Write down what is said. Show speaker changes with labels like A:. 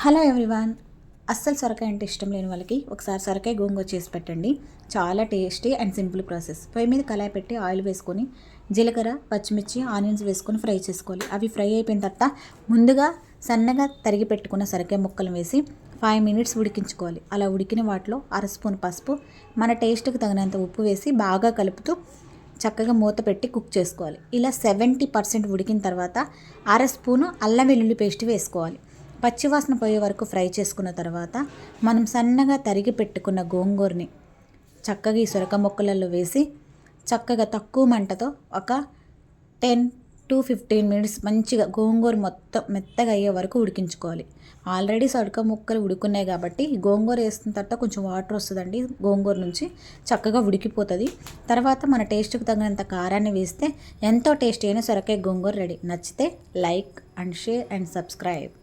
A: Hello everyone. అస్సలు సొరకాయ అంటే ఇష్టం లేని వాళ్ళకి ఒకసారి సొరకాయ గోంగూర చేసి పెట్టండి. చాలా టేస్టీ అండ్ సింపుల్ ప్రాసెస్. పొయ్యి మీద కళాయి పెట్టి ఆయిల్ వేసుకొని జీలకర్ర, పచ్చిమిర్చి, ఆనియన్స్ వేసుకొని ఫ్రై చేసుకోవాలి. అవి ఫ్రై అయిపోయిన తర్వాత ముందుగా సన్నగా తరిగి పెట్టుకున్న సొరకాయ ముక్కలు వేసి 5 minutes ఉడికించుకోవాలి. అలా ఉడికిన వాటిలో అర స్పూన్ పసుపు, మన టేస్ట్కి తగినంత ఉప్పు వేసి బాగా కలుపుతూ చక్కగా మూత పెట్టి కుక్ చేసుకోవాలి. ఇలా 70% ఉడికిన తర్వాత అర స్పూను అల్లం వెల్లుల్లి పేస్ట్ వేసుకోవాలి. పచ్చివాసన పోయే వరకు ఫ్రై చేసుకున్న తర్వాత మనం సన్నగా తరిగి పెట్టుకున్న గోంగూరని చక్కగా ఈ సొరక ముక్కలలో వేసి చక్కగా తక్కువ మంటతో ఒక 10 to 15 minutes మంచిగా గోంగూర మొత్తం మెత్తగా అయ్యే వరకు ఉడికించుకోవాలి. ఆల్రెడీ సొరక ముక్కలు ఉడుకున్నాయి కాబట్టి గోంగూర వేసిన తర్వాత కొంచెం వాటర్ వస్తుందండి. గోంగూర నుంచి చక్కగా ఉడికిపోతుంది. తర్వాత మన టేస్ట్కి తగినంత కారాన్ని వేస్తే ఎంతో టేస్టీ అయిన సొరకాయ గోంగూర రెడీ. నచ్చితే like and share and subscribe.